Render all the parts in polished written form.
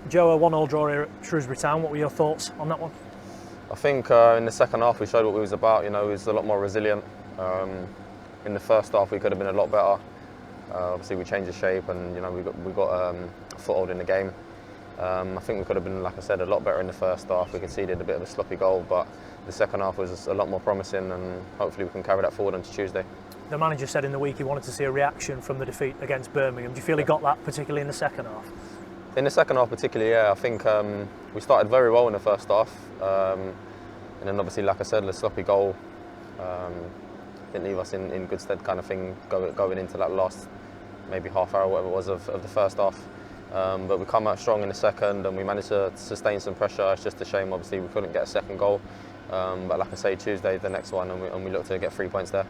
Joe, a 1-1 draw here at Shrewsbury Town. What were your thoughts on that one? I think in the second half we showed what we was about. You know, we was a lot more resilient. In the first half we could have been a lot better. Obviously we changed the shape, and you know we got a foothold in the game. I think we could have been, like I said, a lot better in the first half. We conceded a bit of a sloppy goal, but the second half was a lot more promising, and hopefully we can carry that forward into Tuesday. The manager said in the week he wanted to see a reaction from the defeat against Birmingham. Do you feel he got that, particularly in the second half? In the second half particularly, yeah. I think we started very well in the first half, and then obviously, like I said, the sloppy goal didn't leave us in good stead, kind of thing, going into that last maybe half hour, whatever it was, of the first half. But we come out strong in the second, and we managed to sustain some pressure. It's just a shame, obviously, we couldn't get a second goal. But like I say, Tuesday the next one, and we look to get 3 points there.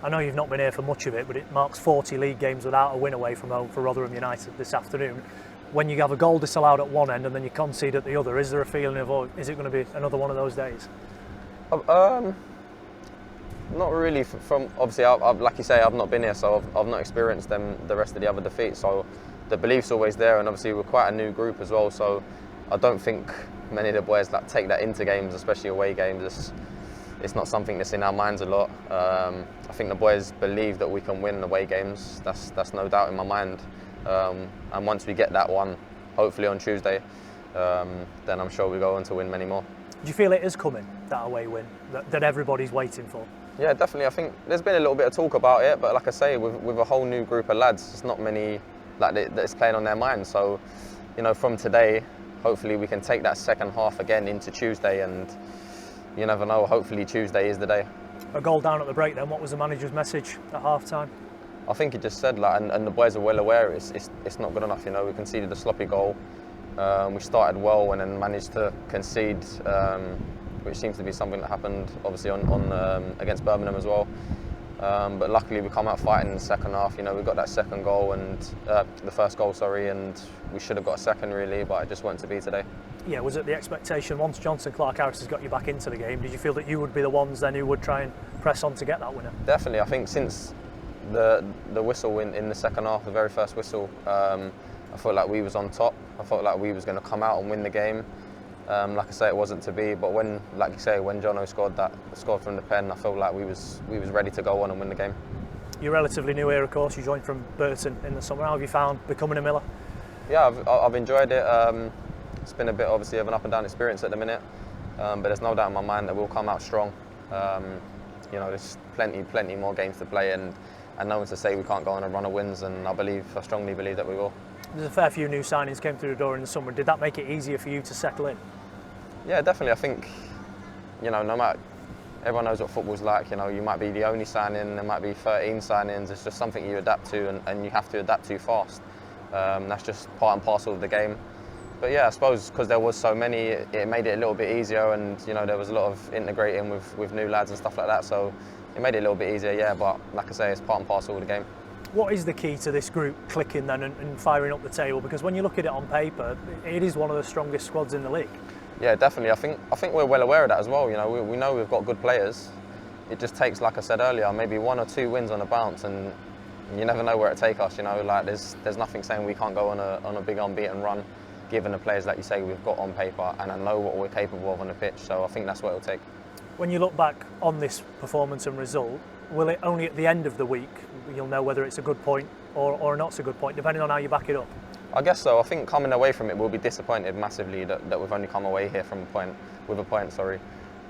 I know you've not been here for much of it, but it marks 40 league games without a win away from home for Rotherham United this afternoon. When you have a goal disallowed at one end and then you concede at the other, is there a feeling of, oh, is it going to be another one of those days? Not really. From obviously, like you say, I've not been here, so I've not experienced the rest of the other defeats. So the belief's always there, and obviously we're quite a new group as well. So I don't think many of the boys take that into games, especially away games. It's not something that's in our minds a lot. I think the boys believe that we can win away games. That's no doubt in my mind. And once we get that one, hopefully on Tuesday, then I'm sure we go on to win many more. Do you feel it is coming, that away win, that everybody's waiting for? Yeah, definitely. I think there's been a little bit of talk about it, but like I say, with a whole new group of lads, there's not many that's playing on their minds. So, you know, from today, hopefully we can take that second half again into Tuesday, and you never know, hopefully Tuesday is the day. A goal down at the break then, what was the manager's message at half-time? I think he just said, and the boys are well aware it's not good enough. You know, we conceded a sloppy goal. We started well and then managed to concede, which seems to be something that happened obviously on against Birmingham as well. But luckily we come out fighting in the second half. You know, we got that second goal and the first goal, sorry, and we should have got a second really, but it just wasn't to be today. Yeah, was it the expectation once Johnson Clark-Harris has got you back into the game? Did you feel that you would be the ones then who would try and press on to get that winner? Definitely. I think since the whistle in the second half, the very first whistle, I felt like we was on top. I felt like we was going to come out and win the game. Like I say, it wasn't to be, but when, like you say, when Jono scored from the pen, I felt like we was ready to go on and win the game. You're relatively new here, of course. You joined from Burton in the summer. How have you found becoming a Miller? Yeah, I've enjoyed it. It's been a bit obviously of an up and down experience at the minute, but there's no doubt in my mind that we'll come out strong. You know, there's plenty more games to play, and no one to say we can't go on a run of wins, and I strongly believe that we will. There's a fair few new signings came through the door in the summer. Did that make it easier for you to settle in? Yeah, definitely. I think, you know, no matter, everyone knows what football's like. You know, you might be the only signing, there might be 13 signings. It's just something you adapt to, and you have to adapt to fast. That's just part and parcel of the game. But yeah, I suppose because there was so many, it made it a little bit easier, and you know, there was a lot of integrating with new lads and stuff like that. So it made it a little bit easier, yeah. But like I say, it's part and parcel of the game. What is the key to this group clicking then and firing up the table? Because when you look at it on paper, it is one of the strongest squads in the league. Yeah, definitely. I think we're well aware of that as well. You know, we know we've got good players. It just takes, like I said earlier, maybe 1 or 2 wins on a bounce, and you never know where it take us. You know, like there's nothing saying we can't go on a big unbeaten run, given the players like you say we've got on paper, and I know what we're capable of on the pitch. So I think that's what it'll take. When you look back on this performance and result, will it only at the end of the week you'll know whether it's a good point or not so good point, depending on how you back it up? I guess so. I think coming away from it, we'll be disappointed massively that we've only come away here with a point. Sorry,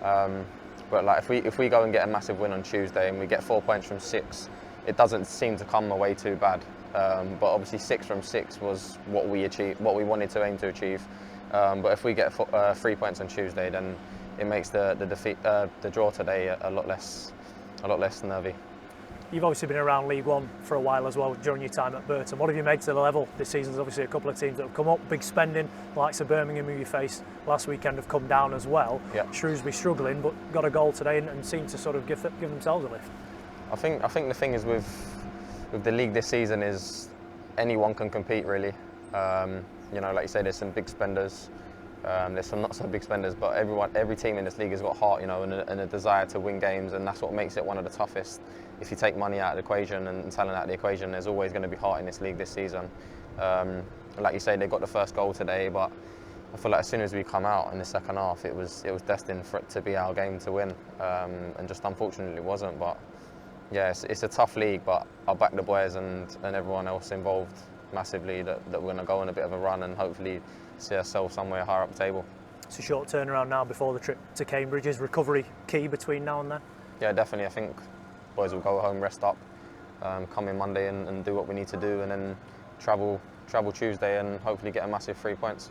but like if we go and get a massive win on Tuesday and we get 4 points from 6, it doesn't seem to come away too bad. But obviously 6 from 6 was what we achieved, what we wanted to aim to achieve. But if we get 3 points on Tuesday, then it makes the draw today a lot less nervy. You've obviously been around League One for a while as well during your time at Burton. What have you made to the level this season? There's obviously a couple of teams that have come up, big spending, the likes of Birmingham, who you faced last weekend, have come down as well. Yeah. Shrewsbury struggling, but got a goal today and seem to sort of give themselves a lift. I think the thing is with the league this season is anyone can compete really. You know, like you say, there's some big spenders. There's some not so big spenders, but every team in this league has got heart, you know, and a desire to win games, and that's what makes it one of the toughest. If you take money out of the equation and talent out of the equation, there's always going to be heart in this league this season. like you say, they got the first goal today, but I feel like as soon as we come out in the second half, it was destined for it to be our game to win, and just unfortunately it wasn't. But yeah, it's a tough league, but I'll back the boys and everyone else involved massively that we're going to go on a bit of a run and hopefully see ourselves somewhere higher up the table. It's a short turnaround now before the trip to Cambridge. Is recovery key between now and then? Yeah, definitely. I think boys will go home, rest up, come in Monday and do what we need to do, and then travel Tuesday and hopefully get a massive 3 points.